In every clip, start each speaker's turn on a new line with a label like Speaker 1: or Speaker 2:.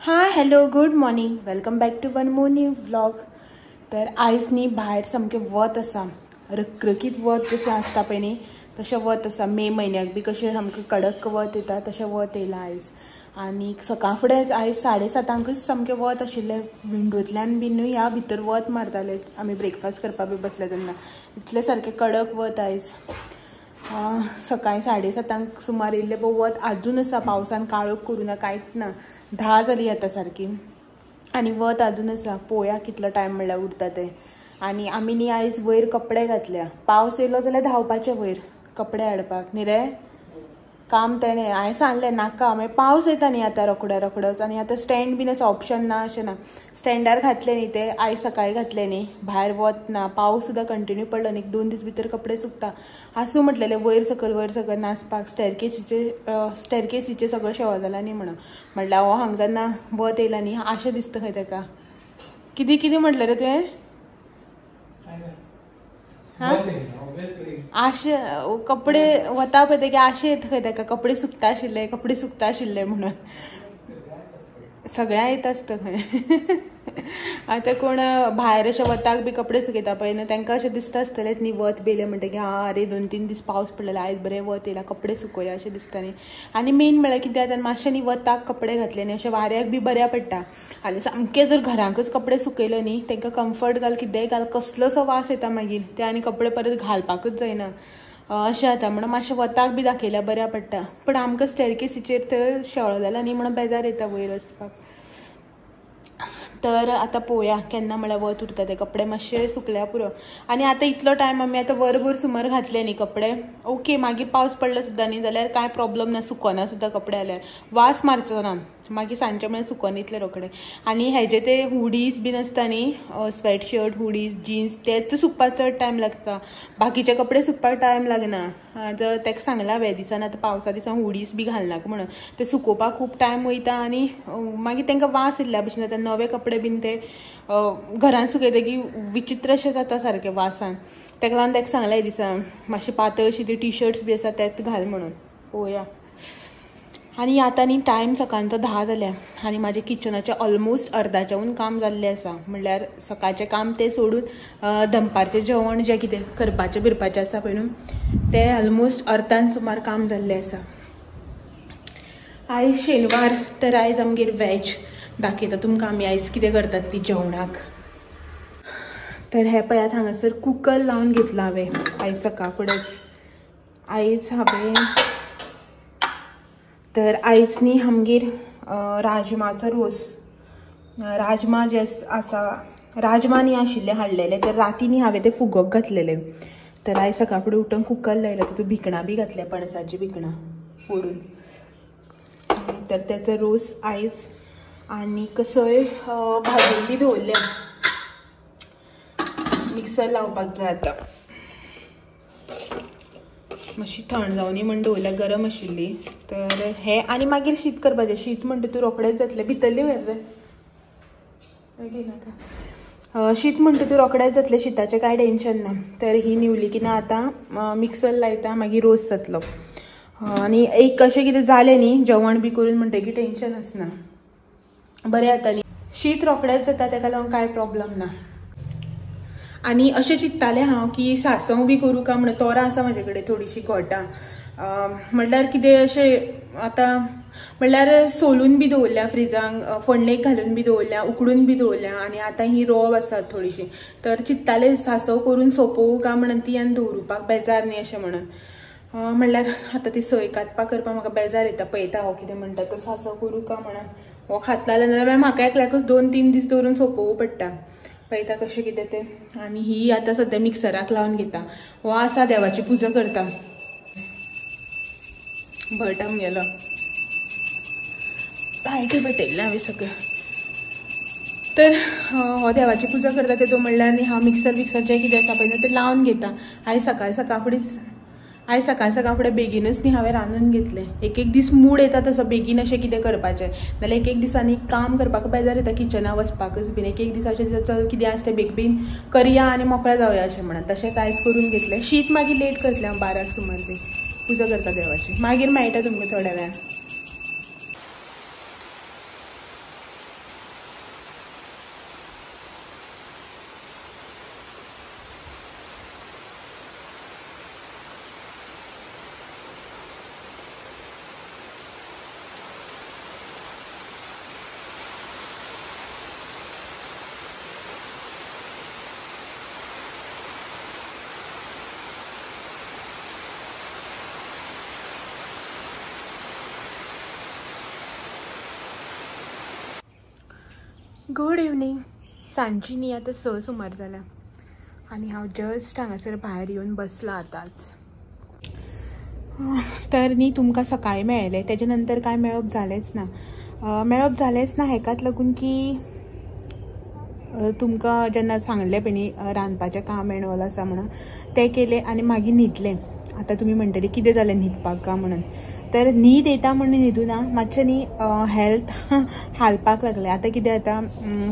Speaker 1: High hello good morning welcome back to one more new vlog. तर आयज न्ही भायर सामकें वत आसा, रखरखीत वत जशें आसता पळय न्ही तशें वत आसा. मे म्हयन्याक बी कशें सामकें कडक वत येता तशें वत येयलां आयज. आनी सकाळ फुडें आयज 7:30 सामकें वत आशिल्लें. विंडोतल्यान बीन ह्या भितर वत मारताले आमी ब्रेकफास्ट करपाक बी बसले तेन्ना. इतलें सारकें कडक वत आयज. सकाळीं 7:30 सुमार येयल्लें पळय वत आजून आसा. पावसान काळोख करूना, कांयच ना. 10 जाली आतां सारकी आनी वत आजून आसा. पळोवया कितलो टायम म्हणल्यार उरता तें. आनी आमी न्ही आयज वयर कपडे घातल्या. पावस येयलो जाल्यार धांवपाचें वयर कपडे हाडपाक न्ही रे. काम तेणें हांवें सांगलें नाका, मागीर पावस येता न्ही आतां रोखडोच. आनी आतां स्टँड बीन आसा, ऑप्शन ना अशें ना. स्टँडार घातले न्ही ते आयज सकाळीं घातले न्ही. भायर वत ना, पावस सुद्दां कंटिन्यू पडलो न्ही. 2 दीस भितर कपडे सुकता. आसूं म्हटलेलें वयर सकयल नाचपाक. स्टॅरकेसीचे सगळं शेवा जालां न्ही म्हणून. म्हटल्यार हो हांगा वत येयला न्ही अशें दिसता खंय ताका. कितें म्हटलें रे तुवें? आशे कपडे वता पळय तेगे आशे येता खंय ताका. कपडे सुकता आशिल्ले म्हणून. सगळ्यां येता आसता खंय. आतां कोण भायर अशें वताक बी कपडे सुकयता पळय न्हू तांकां अशें दिसता आसतलें न्ही वत बेलें म्हणटकीर अरे 2-3 दीस पावस पडलेलो, आयज बरें वत येयला, कपडे सुकोवया अशें दिसता न्ही. आनी मेन म्हळ्यार कितें जाता मातशें न्ही वताक कपडे घातले न्ही अशें वाऱ्याक बी बऱ्या पडटा. आनी सामकें जर घरांकच कपडे सुकयले न्ही तांकां कम्फर्ट घाल कितेंय घाल कसलोसो वास येता मागीर. ते आनी कपडे परत घालपाकूच जायना अशें जाता. म्हणून मातशें वताक बी दाखयल्यार बऱ्या पडटा. पण आमकां स्टॅरकेसीचेर थंय शेळो जाला न्ही म्हणून बेजार येता वयर वचपाक. तर आतां पळोवया केन्ना म्हळ्यार वत उरता ते. कपडे मातशे सुकल्या पुरो. आनी आतां इतलो टायम आमी आतां वरभर सुमार घातले न्ही कपडे. ओके, मागीर पावस पडलो सुद्दां न्ही जाल्यार कांय प्रॉब्लम ना, सुकोना सुद्दां कपडे जाल्यार. वास मारचो ना मागीर सांजचे म्हळ्यार सुकोन इतले रोखडे. आनी हेजे ते हुडीज बीन आसता न्ही, स्वेटशर्ट हुडीज जीन्स, तेच सुकपाक चड टायम लागता. बाकीचे कपडे सुकपाक टायम लागना. आतां ताका सांगलां हांवें दिसान आतां पावसा दिसान हुडीज बी घालनाका म्हणून. ते सुकोवपाक खूब टायम वयता आनी मागीर तांकां वास येयल्ल्या भशेन जाता. नवे कपडे बीन ते घरान सुकयतकीर विचित्र अशें जाता सारकें वासान. ताका लागून ताका सांगलें हे दिसान मातशे पातळशी ती टी-शर्ट्स बी आसा तेच घाल म्हणून. पळोवया. आनी आतां न्ही टायम सकाळचो 10 जाल्या आनी म्हाजें किचनाचें ऑलमोस्ट अर्दाच्याहून काम जाल्लें आसा. म्हणल्यार सकाळचें काम तें सोडून दनपारचें जेवण जें कितें करपाचें आसा पळय न्हू तें ऑलमोस्ट अर्दान सुमार काम जाल्लें आसा. आयज शेनवार तर आयज आमगेर वॅज. दाखयता तुमकां आमी आयज कितें करतात ती जेवणाक. तर हे पळयात हांगासर कुकर लावन घेतला हांवें आयज सकाळ फुडेंच. आयज न्ही आमगेर राजमाचो रोस. राजमा जे आसा, राजमा न्ही आशिल्ले हाडलेले, तर राती न्ही हांवें ते फुगोवंक घातलेले. तर आयज सकाळ फुडें उठून कुकर लायला. तितूंत भिकणां बी घातल्या, पणसाची भिकणां फोडून. तर तेचो रोस आयज. आनी कसोय भाजून बी दवरल्या. मिक्सर लावपाक जाय आतां. मातशी थंड जावनी म्हण दवरल्या, गरम आशिल्ली. तर हे आनी मागीर शीत करपाचें. शीत म्हणटा तूं रोखडेंच जातलें. भितरली व्हर रे नाका. शीत म्हणटा तूं रोखडेंच जातलें. शीताचें कांय टेन्शन ना. तर ही निवली की ना आतां मिक्सर लायता, मागीर रोस जातलो. आनी एक कशें कितें जालें न्ही जेवण बी करून म्हणटकीर टेन्शन आसना, बरें जाताली. शीत रोखडेंच जाता ताका लागून कांय प्रॉब्लम ना. आनी अशें चिंत्तालें हांव की सासव बी करूं काय म्हणून. तोरां आसा म्हाजे कडेन थोडीशीं घोटां. म्हणल्यार कितें अशें आतां म्हणल्यार सोलून बी दवरल्या फ्रिजांत, फोडणेक घालून बी दवरल्या, उकडून बी दवरल्या. आनी आतां ही रॉव आसात थोडीशीं. तर चिंत्तालें सासव करून सोंपोवं काय म्हणून ती आनी दवरुपाक बेजार न्ही अशें म्हणून. म्हणल्यार आतां ती सय कातपाक करपाक म्हाका बेजार येता. पळयता हो कितें म्हणटा तो. सासव करूं काय म्हणून. हो खातला जाल्यार म्हाका एकल्याकच 2-3 दीस दवरून सोंपोवं पडटा. पळयता कशें कितें तें. आनी ही आतां सद्या मिक्सराक लावन घेता. हो आसा देवाची पुजा करता. भट आमगेलो भायटी भेटयल्लें हांवें सगळें. तर हो देवाची पुजा करता तेदो म्हणल्यार न्ही हांव मिक्सर जें कितें आसा पळय तें लावन घेता. आयज सकाळ फुडें बेगीनच न्ही हांवें रांदून घेतलें. एक दीस मूड येता तसो बेगीन अशें कितें करपाचें. नाल्यार एक दिसांनी काम करपाक बेजार येता किचनाक वचपाकच बीन. एक दीस अशें दिसता चल कितें आसा तें बेगीन करया आनी मोकळें जावया अशें म्हणून. तशेंच आयज करून घेतलें. शीत मागीर लेट करतलें हांव 12 सुमार बी. पुजा करता देवाची. मागीर मेळटा तुमकां थोड्या वेळान. Good evening. सांजची न्ही आतां 6 सुमार जाल्या आनी हांव जस्ट हांगासर भायर येवन बसलां आतांच. तर न्ही तुमकां सकाळीं मेळ्ळें, तेजे नंतर कांय मेळप जालेंच ना. हेकाच लागून की तुमकां जेन्ना सांगलें पळय न्ही रांदपाचें काम एनऑल आसा म्हणून तें केलें आनी मागीर न्हिदलें. आतां तुमी म्हणटलीं कितें जालें न्हिदपाक काय म्हणून. तर न्हीद येता म्हणून न्हिदूं ना, मातशें न्ही हेल्थ हालपाक लागलें. आतां कितें जाता,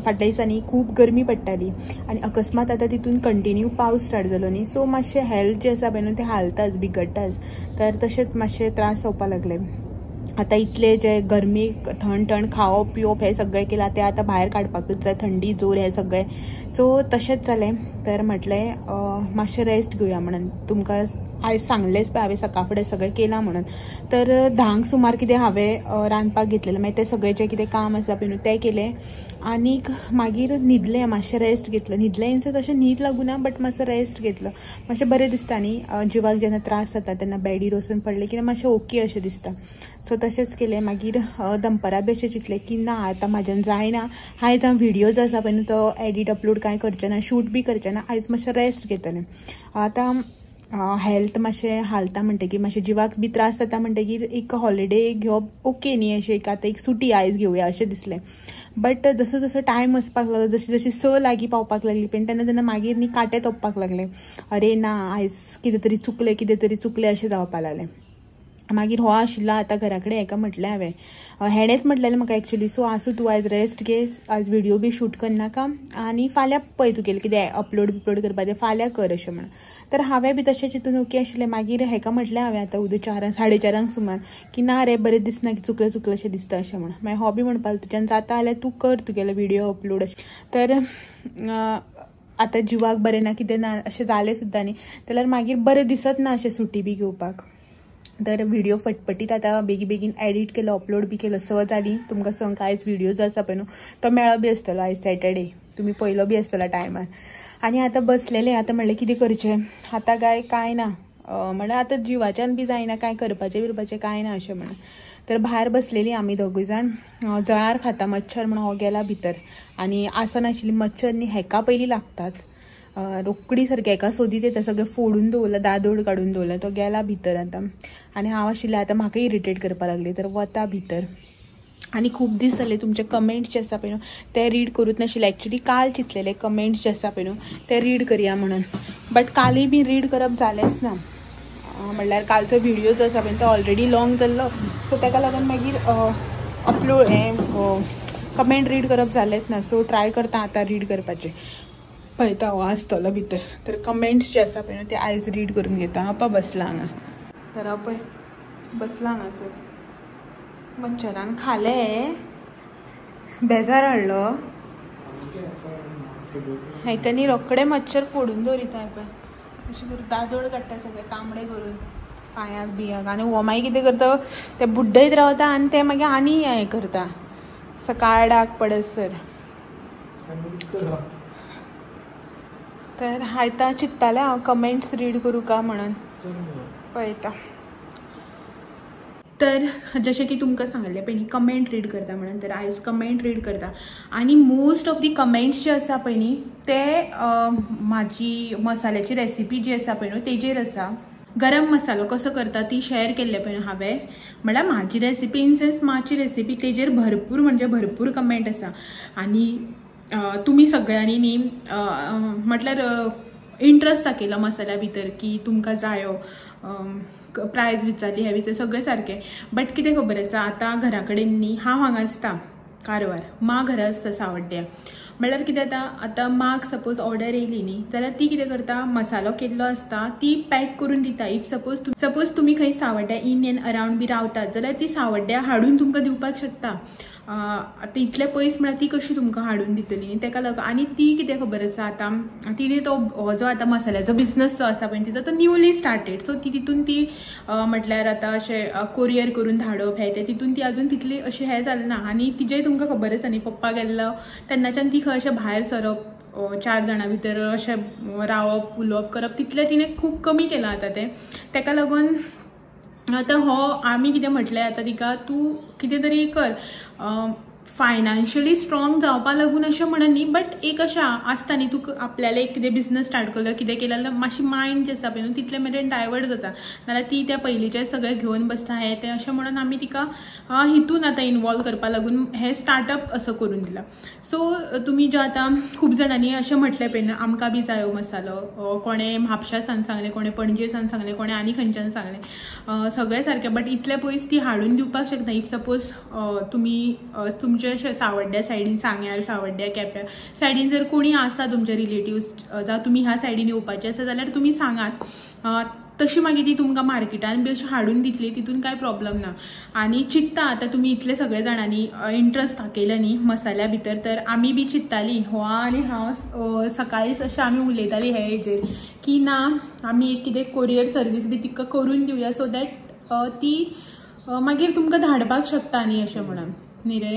Speaker 1: फाटल्या दिसांनी खूब गरमी पडटाली आनी अकस्मात आतां तितून कंटिन्यू पावस स्टार्ट जालो न्ही, सो मातशें हेल्थ जें आसा पळय न्हू तें हालताच, बिगडटाच. तर तशेंच मातशें त्रास जावपाक लागले. आतां इतले जे गरमीक थंड खावप पिवप हें सगळें केलां तें आतां भायर काडपाकूच जाय, थंडी जोर हें सगळें. सो तशेंच जालें. तर म्हटलें मातशें रेस्ट घेवया म्हणून. तुमकां आयज सांगलेंच पळय हांवें सकाळ फुडें सगळें केलां म्हणून. तर 10 सुमार कितें हांवें रांदपाक घेतलेलें, मागीर तें सगळें जें कितें काम आसा पळय न्हू तें केलें आनीक मागीर न्हिदलें, मातशें रेस्ट घेतलो. न्हिदलें इन सेन्स तशें न्हीद लागूना, बट मातसो रेस्ट घेतलो. मातशें बरें दिसता न्ही जिवाक जेन्ना त्रास जाता तेन्ना बेडीर वचून पडलें की मातशें ओके अशें दिसता. सो तशेंच केलें. मागीर दनपारां बी अशें चिंतलें की ना आतां म्हाज्यान जायना, आयज हांव व्हिडिओ जो आसा पळय न्हू तो एडिट अपलोड कांय करचें ना, शूट बी करचें ना, आयज मातशें रेस्ट घेतलें. आतां हेल्थ मातशें हालता म्हणटकीर मातशें जिवाक बी त्रास जाता म्हणटकीर एक हॉलिडे घेवप ओके न्ही, अशें आतां एक सुटी आयज घेवया अशें दिसलें. बट जसो जसो टायम वचपाक लागलो, जशी जशी 6 लागीं पावपाक लागली पण तेन्ना मागीर न्ही काटे तोपपाक लागले. अरे ना आयज कितें तरी चुकलें अशें जावपाक लागलें. मागीर हो आशिल्लो आतां घरा कडेन, हेका म्हटलें हांवें, हेणेंच म्हटलेलें म्हाका एक्चुअली, सो आसूं तूं आयज रेस्ट घे, आयज व्हिडिओ बी शूट करनाका आनी फाल्यां पळय तूं केलें कितें अपलोड करपाचें फाल्यां कर अशें म्हणून. तर हांवें बी तशें चिंतून ओके आशिल्लें. मागीर हेका म्हटलें हांवें आतां उदक 4:30 सुमार की ना रे बरें दिसना की चुकलें अशें दिसता अशें म्हणून. मागीर हो बी म्हणपाक तुज्यान जाता जाल्यार तूं कर तुगेलो व्हिडिओ अपलोड अशें. तर आतां जिवाक बरें ना कितें ना अशें जालें सुद्दां न्ही, जाल्यार मागीर बरें दिसत ना अशें सुटी बी घेवपाक. तर व्हिडिओ फटफटीत आतां बेगीन एडिट केलो, अपलोड बी केलो. 6 जाली. तुमकां सांगता आयज व्हिडिओ जो आसा पळय न्हू तो मेळ्ळो बी आसतलो आयज सॅटर्डे, तुमी पयलो बी आसतलो टायमार. आनी आतां बसलेलें. आतां म्हणलें कितें करचें, आतां कांय ना, म्हणल्यार आतां जिवाच्यान बी जायना कांय करपाचें कांय ना अशें म्हणून. तर भायर बसलेलीं आमी दोगूय जाण. जळार खाता मच्छर म्हणून हो गेला भितर आनी आसनाशिल्ली मच्छर न्ही हेका पयलीं लागतात. रोखडी सारकी हेका सोदीत येता, सगळें फोडून दवरला, दादोड काडून दवरला. तो गेला भितर आतां आनी हांव आशिल्लें आतां म्हाका इरिटेट करपाक लागली. तर वता भितर. आनी खूब दीस जाले तुमचे कमेंट्स जे आसा पळय न्हू ते रीड करूच नाशिल्ले. एक्चुअली काल चिंतलेले कमेंट्स जे आसा पळय न्हू ते रीड करया म्हणून, बट कालय बी रीड करप जालेंच ना. म्हणल्यार कालचो व्हिडिओ जो आसा पळय तो ऑलरेडी लॉंग जाल्लो, सो ताका लागून मागीर कमेंट रीड करप जालेंच ना. सो ट्राय करता आतां रीड करपाचें. पळयता हो आसतलो भितर. तर कमेंट्स जे आसा पळय न्हू ते आयज रीड करून घेता. हांव पळय बसलां हांगा. तर हांव पळय बसलां हांगासर. मच्छरान खालें, बेजार हाडलो. हाका न्ही रोखडे मच्छर फोडून दवरिता पळय अशें करून, दादोड काडटा सगळे तांबडे करून पांयाक बियांक. आनी हो मागीर कितें करता, ते बुड्डयत रावता आनी ते मागीर आनी हें करता सकाळ डाग पडसर. तर आयतां चिंत्तालें हांव कमेंट्स रीड करूं का म्हणून. पळयता. तर जशें की तुमकां सांगलें पळय न्ही कमेंट रीड करता म्हणून, तर आयज कमेंट रीड करता. आनी मोस्ट ऑफ दी कमेंट्स जे आसा पळय न्ही ते म्हाजी मसाल्याची रेसिपी जी आसा पळय न्हू तेजेर आसा. गरम मसालो कसो करता ती शेअर केल्ले पळय हांवें, म्हणल्यार म्हाजी रेसिपी इन सेन्स म्हाजी रेसिपी, तेजेर भरपूर म्हणजे भरपूर कमेंट आसा. आनी तुमी सगळ्यांनी न्ही म्हटल्यार इंट्रस्ट दाखयलो मसाल्या भितर की तुमकां जायो, प्रायस विचारली, हें विचार सगळें सारकें. बट कितें खबर आसा, आतां घरा कडेन न्ही हांव हांगा आसता कारवार, मा घरा आसता सावड्ड्या. म्हणल्यार कितें जाता, आतां माक सपोज ऑर्डर येयली न्ही जाल्यार ती कितें करता, मसालो केल्लो आसता ती पॅक करून दिता. इफ सपोज तुमी खंय सावड्ड्या इन एंड अरावंड बी रावतात जाल्यार ती सावड्ड्या हाडून तुमकां दिवपाक शकता. आतां इतले पयस म्हळ्यार ती कशी तुमकां हाडून दितली. ताका लागून आनी ती कितें खबर आसा, आतां तिणे तो हो जो आतां मसाल्याचो बिझनस जो आसा पळय तिचो तो न्यूली स्टार्टेड. सो तितून ती म्हटल्यार आतां अशें कोरियर करून धाडप हें तें तितून ती आजून तितली अशें हें जालें ना. आनी तिजेय तुमकां खबर आसा न्ही पप्पा गेल्लो तेन्नाच्यान ती खंय अशें भायर सरप 4 जाणां भितर अशें रावप उलोवप करप तितलें तिणें खूब कमी केलां आतां तें. ताका लागून आतां हो आमी कितें म्हटलें आतां तिका, तूं कितें तरी कर, फायनान्शियली स्ट्रॉंग जावपा लागून अशें म्हणून न्ही, बट एक अशें आसता न्ही, तुका आपल्याला एक कितें बिझनस स्टार्ट केलो, कितें केलें जाल्यार मातशी मायंड जें आसा पळय न्हू तितले मेरेन डायवर्ट जाता, नाल्यार ती त्या पयलींचे सगळें घेवन बसता हें तें अशें म्हणून आमी तिका हितून आतां इनवॉल्व करपा लागून हें स्टार्टअप असो करून दिला. सो तुमी जें आतां खूब जाणांनी अशें म्हटलें पळय आमकां बी जायो मसालो, कोणें म्हापशासान सांगलें, कोणें पणजेसान सांगलें, कोणें आनी खंयच्यान सांगलें, सगळें सारकें, बट इतले पयस ती हाडून दिवपाक शकना. इफ सपोज तुमी तुमचे अशें सावड्ड्या सायडीन, सांग्यार, सावड्ड्या, केप्यां सायडीन जर कोणी आसा तुमचे रिलेटिव्स, जावं तुमी ह्या सायडीन येवपाचे आसा जाल्यार तुमी सांगात, तशी मागीर ती तुमकां मार्केटान बी अशी हाडून दितली, तितून कांय प्रॉब्लम ना. आनी चिंतता आतां तुमी इतले सगळे जाणांनी इंट्रस्ट दाखयला न्ही मसाल्या भितर, तर आमी बी चिंततालीं हो आनी हांव सकाळींच अशें आमी उलयतालीं हे हेजेर की ना आमी एक कितें कोरियर सर्वीस बी तिका करून दिवया, सो दॅट ती मागीर तुमकां धाडपाक शकता न्ही अशें म्हणून न्ही रे.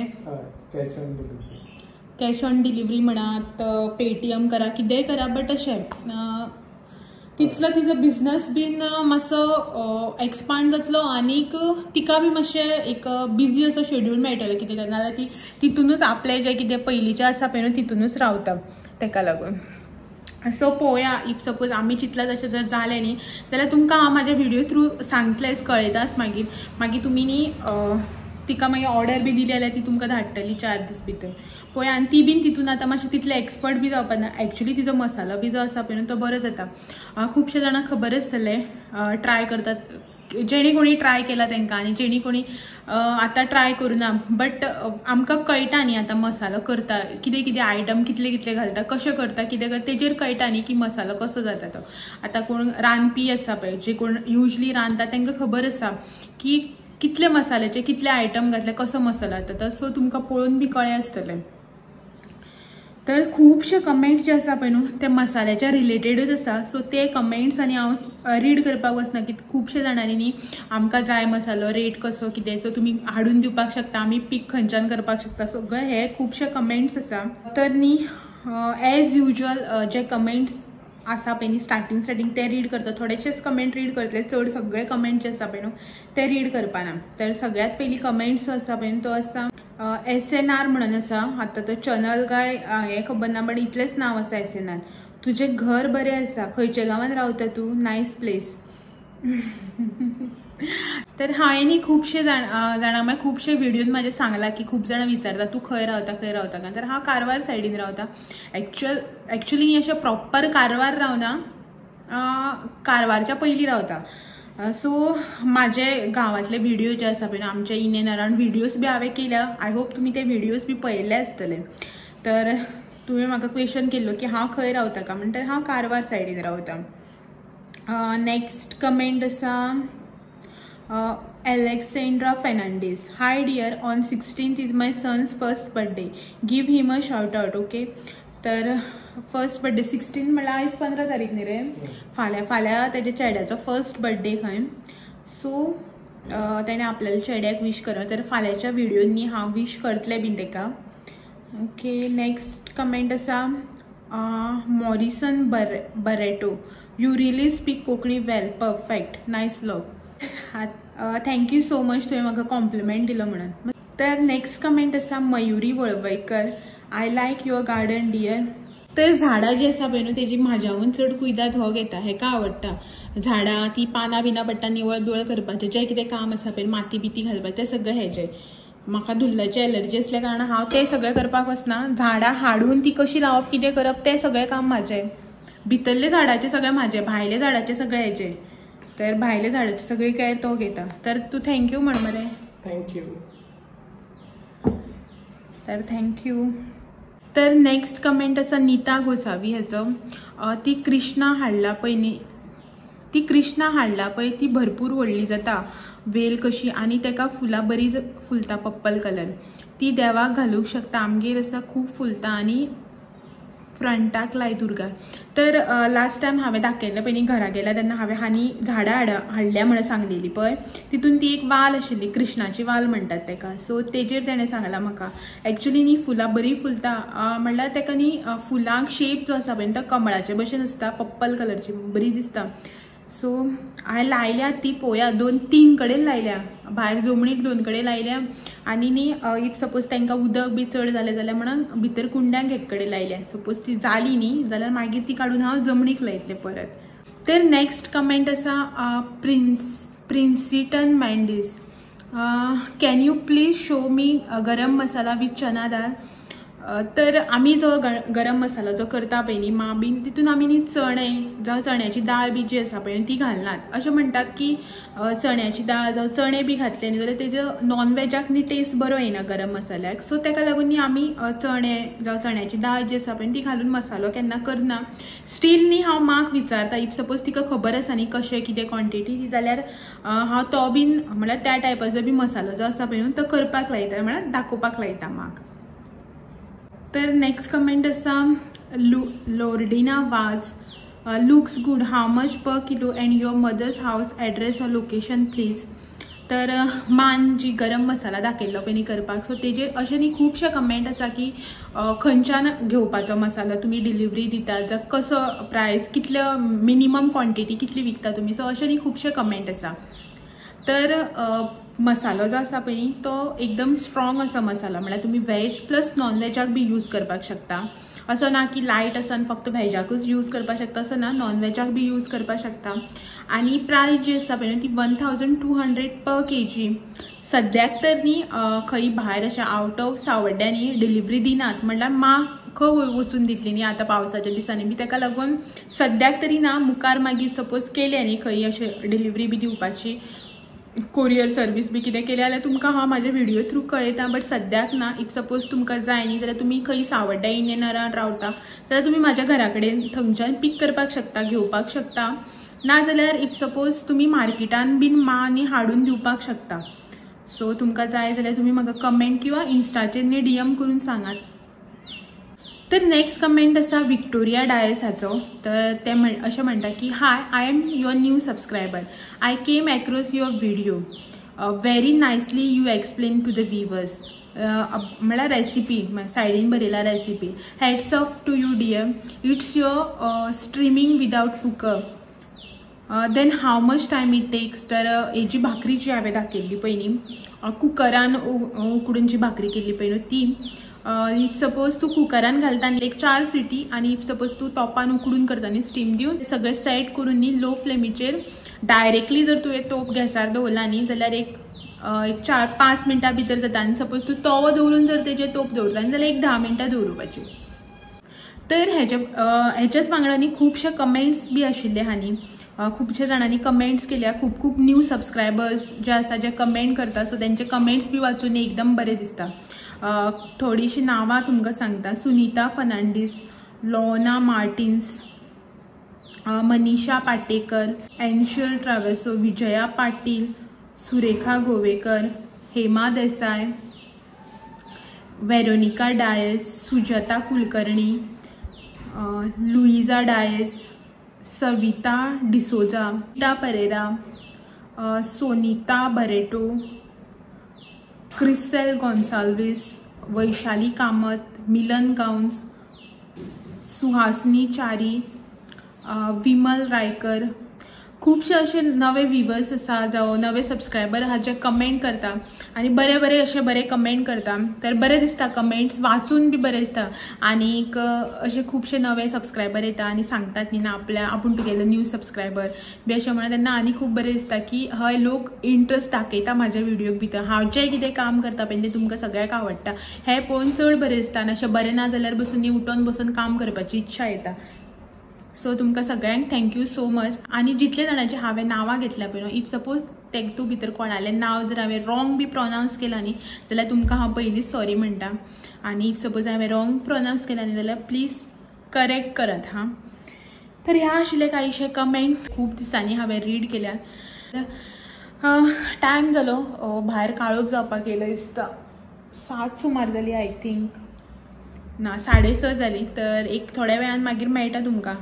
Speaker 1: कॅश ऑन डिलिव्हरी म्हणात, पेटीएम करा, कितेंय करा, बट अशें तितलो तिजो बिझनस बीन मातसो एक्सपांड जातलो आनीक तिका बी मातशें एक बिजी असो शेड्यूल मेळटलो, कितें करना जाल्यार ती तितूनच आपलें जें कितें पयलींचें आसा पळय न्हू तितूनच रावता, तेका लागून. सो पळोवया, इफ सपोज आमी चिंतला तशें जर जालें न्ही जाल्यार तुमकां हांव म्हाज्या व्हिडिओ थ्रू सांगतलेंच, कळयताच मागीर तुमी न्ही तिका मागीर ऑर्डर बी दिली जाल्यार ती तुमकां धाडटली 4 दीस भितर. पळय, आनी ती बीन तितून आतां मातशें तितलें एक्सपर्ट बी जावपा ना. एक्चुली तिजो मसालो बी जो आसा पळय न्हू तो बरो जाता. खुबशे जाणांक खबर आसतलें, ट्राय करतात, जेणी कोणी ट्राय केला तांकां आनी जेणी कोणी आतां ट्राय करुना, बट आमकां कळटा न्ही आतां मसालो करता कितें कितें आयटम कितले कितले घालता, कशें करता, कितें करता, तेजेर कळटा न्ही की मसालो कसो जाता तो. आतां कोण रांदपी आसा पळय, जे कोण युजली रांदता तांकां खबर आसा की कितले मसाल्याचे कितले आयटम घातले, कसो मसालो जाता. सो तुमकां पळोवन बी कळ्ळें आसतलें. तर खुबशे कमेंट जे आसा पळय न्हू ते मसाल्याच्या रिलेटेडूच आसा. सो ते कमेंट्स आनी हांव रीड करपाक वचना की खुबशे जाणांनी न्ही आमकां जाय मसालो, रेट कसो कितें, सो तुमी हाडून दिवपाक शकता, आमी पीक खंयच्यान करपाक शकता, सगळे हे खुबशे कमेंट्स आसा. तर न्ही एज युजल जे कमेंट्स आसा पळय न्ही स्टार्टींग ते रीड करता. थोडेशेच कमेंट रीड करतले, चड सगळे कमेंट जे आसा पळय न्हू ते रीड करपाना. तर सगळ्यात पयली कमेंट्स जो आसा पळय तो आसा SNR म्हणून आसा. आतां तो चॅनल काय हें खबर ना, बट इतलेंच नांव आसा SNR. तुजें घर बरें आसा, खंयच्या गांवांत रावता तूं, नायस प्लेस. तर हांवें न्ही खुबशे जाणांक मागीर खुबशे व्हिडिओन म्हाजे सांगला की खूब जाणां विचारता तूं खंय रावता काय, तर हांव कारवार सायडीन रावता. एक्चुअली न्ही अशें प्रॉपर कारवार रावना, कारवारच्या पयलीं रावता. सो म्हाजे गांवांतले व्हिडिओ जे आसा पळय आमचे इन एंड अरावंड व्हिडिओज बी हांवें केल्या. आय होप तुमी ते व्हिडिओज बी पळयल्ले आसतले. तर तुवें म्हाका क्वेश्चन केल्लो की हांव खंय रावता का, म्हणटर हांव कारवार सायडीन रावता. नेक्स्ट कमेंट आसा Alexandra Fernandez. Hi dear, on 16th is my son's first birthday. Give him a shout out, okay? तर फर्स्ट बर्थडे 16 म्हणल्यार आयज 15 तारीख न्ही रे, फाल्यां तेज्या चेड्याचो फर्स्ट बर्थडे खंय. सो तेणें आपल्याल्या चेड्याक वीश करा. तर फाल्यांच्या व्हिडिओन न्ही हांव वीश करतलें बीन तेका. ओके, नेक्स्ट कमेंट आसा Morrison Barreto. You really speak Konkani well, perfect, nice vlog. Thank you so much, तुवें म्हाका कॉम्प्लिमेंट दिलो म्हणून. तर नेक्स्ट कमेंट आसा Mayuri Walwaikar. I like your garden dear. तर झाडां जी आसा पळय न्हू तेजी म्हाज्याहून चड कुयदाद हो घेता, हेका आवडटा. झाडां ती पानां बिनां पडटा निवळ बिवळ करपाचें, जें कितें काम आसा पळय माती बिती घालपाचें तें सगळें हेजें. म्हाका धुल्लाची एलर्जी असल्या कारणान हांव तें सगळें करपाक वचना. झाडां हाडून ती कशी लावप, कितें करप तें सगळें काम म्हाजें. भितरले झाडाचे सगळें म्हाजें, भायले झाडाचे सगळें हेजें. तर भायले झाडाची सगळी कॅर तो घेता. तर तूं थँक्यू म्हण मरे. थँक्यू. तर थँक्यू. तर नेक्स्ट कमेंट आसा नीता गोसावी हेचो. ती कृष्णा हाडला पळय न्ही, ती कृष्णा हाडला पळय ती भरपूर व्हडली जाता, वेल कशी, आनी तेका फुलां बरी फुलता पर्पल कलर. ती देवाक घालूंक शकता, आमगेर आसा खूब फुलता आनी फ्रंटाक लाय दुर्गा. तर लास्ट टायम हांवें दाखयल्लें पळय न्ही घरा गेल्या तेन्ना हांवें हानी झाडां हाडल्या म्हणून सांगलेली पळय, तितून ती एक वाल आशिल्ली, कृष्णाची वाल म्हणटात तेका. सो तेजेर तेणें सांगला म्हाका एक्चुअली न्ही फुलां बरी फुलता, म्हणल्यार तेका न्ही फुलांक शेप जो आसा पळय तो कमळाचे भशेन आसता, पर्पल कलरची बरी दिसता. सो हांवें लायल्या ती पळोवया 2-3 कडेन लायल्या भायर जमणीक 2 कडेन लायल्या आनी न्ही इफ सपोज तांकां उदक बी चड जालें जाल्यार म्हणून भितर कुंड्यांक एक कडेन लायल्या सपोज ती जाली न्ही जाल्यार मागीर ती काडून हांव जमणीक लायतलें परत। तर नेक्स्ट कमेंट आसा Princeton Mendes can you please show me garam masala with चना दाल। तर आमी जो गरम मसाला जो करता पळय न्ही मा बीन तितून आमी न्ही चणे जावं चण्याची दाळ बी जी आसा पळय ती घालनात। अशें म्हणटात की चण्याची दाळ जावं चणे बी घातले न्ही जाल्यार तेजो नॉन वेजाक न्ही टेस्ट बरो येना गरम मसाल्याक। सो ताका लागून न्ही आमी चणे जावं चण्याची दाळ जी आसा पळय ती घालून मसालो केन्ना करना। स्टील न्ही हांव माक विचारता इफ सपोज तिका खबर आसा न्ही कशें कितें क्वॉन्टिटी जाल्यार हांव तो बीन म्हळ्यार त्या टायपाचो बी मसालो जो आसा पळय तो करपाक लायता म्हळ्यार दाखोवपाक लायता माक। तर नेक्स्ट कमेंट आसा लोर्डिना was looks good how much per kilo and your mother's house address और लोकेशन प्लीज। तर मान जी गरम मसाला दाखयल्लो पळय न्ही करपाक सो तेजेर अशें न्ही खुबशे कमेंट आसा की खंयच्यान घेवपाचो मसालो तुमी डिलिव्हरी दितात जावं कसो प्रायस कितलो मिनिमम क्वॉन्टिटी कितली विकता तुमी सो अशें न्ही खुबशे कमेंट आसा। तर मसालो जो आसा पळय न्ही तो एकदम स्ट्रॉंग असा मसाला म्हळ्यार तुमी वेज प्लस नॉन वेजाक बी यूज करपाक शकता। असो ना की लायट आसा फक्त वेजाकूच यूज करपाक शकता असो ना नॉन वेजाक बी यूज करपाक शकता। आनी प्रायस जी आसा पळय ती 1200 पर kg। सद्याक तर न्ही खंय भायर अशें आउट ऑफ सावड्ड्यांनी डिलिव्हरी दिनात म्हणल्यार मा खंय वचून दितली न्ही आतां पावसाच्या दिसांनी बी ताका लागून सद्याक तरी ना मुखार मागीर सपोज केले न्ही खंय अशें डिलिव्हरी बी दिवपाची कोरियर सर्वीस बी कितें केलें जाल्यार तुमकां हांव म्हाज्या व्हिडिओ थ्रू कळयता। बट सद्याक ना इफ सपोज तुमकां जाय न्ही जाल्यार तुमी खंय सावड्ड्या इंडियनारान रावता जाल्यार तुमी म्हाज्या घरा कडेन थंयच्यान पीक करपाक शकता घेवपाक शकता ना जाल्यार इफ सपोज तुमी मार्केटान बीन मा न्ही हाडून दिवपाक शकता। सो तुमकां जाय जाल्यार तुमी म्हाका कमेंट किंवा इन्स्टाचेर न्ही DM करून सांगात। तर नेक्स्ट कमेंट आसा विक्टोरिया डायसाचो। तर ते अशें म्हणटा की hi I am your new subscriber I came across your video very nicely you explain to the viewers. म्हळ्यार रेसिपी सायडीन बरयला recipe heads off to you dear it's your streaming without cooker then how much time it takes. तर हेजी भाकरी जी हांवें दाखयल्ली पळय न्ही कुकरान उकडून जी भाकरी केल्ली पळय न्हू ती इफ सपोज तू कुकरान घालता न्ही एक 4 सिटी आनी इफ सपोज तू तोपान उकडून करता न्ही स्टीम दिवन सगळें सेट करून न्ही लो फ्लेमीचेर डायरेक्टली जर तुवें तोप गॅसार दवरला न्ही जाल्यार एक 4-5 मिनटां भितर जाता। आनी सपोज तू तवो दवरून जर तेजेर तोप दवरता न्ही जाल्यार एक 10 मिनटां दवरपाची। तर हेच्याच वांगडा न्ही खुबशे कमेंट्स बी आशिल्ले हानी खुबशे जाणांनी कमेंट्स केल्या खूब न्यू सबस्क्रायबर्स जे आसा जे कमेंट करता सो तेंचे कमेंट्स बी वाचून एकदम बरें दिसता। थोडीशी नांवां तुमकां सांगता सुनीता फर्नांडीस लॉना मार्टिन्स मनीषा पाटेकर एन्शल ट्रावेसो विजया पाटील सुरेखा गोवेकर हेमा देसाय वेरोनिका डायस सुजाता कुलकर्णी लुइजा डायस सविता डिसोजा टा परेरा सोनिता बरेटो क्रिस्टेल गॉन्साल्विस वैशाली कामत मिलन गाउन्स सुहासिनी चारी विमल रायकर खूबशे असे नवे व्ह्यूवर्स आसा जावं नवे सबस्क्रायबर आहा जे कमेंट करता आनी बरे असे बरे कमेंट करता। तर बरें दिसता कमेंट्स वाचून बी बरें दिसता आनीक असे खूबशे नवे सबस्क्रायबर येता आनी सांगतात न्ही ना आपल्या आपूण तुगेलो न्यू सबस्क्रायबर बी अशें म्हणून तेन्ना आनी खूब बरें दिसता की हय लोक इंट्रस्ट दाखयता म्हाज्या व्हिडिओक भितर हांव जें कितें काम करता पळय तें तुमकां सगळ्याक आवडटा हें पळोवन चड बरें दिसता आनी अशें बरें ना जाल्यार बसून न्ही उठोन बसून काम करपाची इच्छा येता। सो तुमकां सगळ्यांक थँक्यू सो मच। आनी जितले जाणांची हांवें नांवां घेतल्या पळय इफ सपोज तूं भितर कोणालें नांव जर हांवें रॉंग बी प्रोनावंस केलां न्ही जाल्यार तुमकां हांव पयलींच सॉरी म्हणटा आनी इफ सपोज हांवें रॉंग प्रोनावंस केलां न्ही जाल्यार प्लीज करेक्ट करात हां। तर ह्या आशिल्ले कांयशे कमेंट खूब दिसांनी हांवें रीड केल्यात। टायम जालो भायर काळोख जावपाक येयलो दिसता 7 सुमार जाली आय थिंक ना 6:30 जाली। तर एक थोड्या वेळान मागीर मेळटा तुमकां।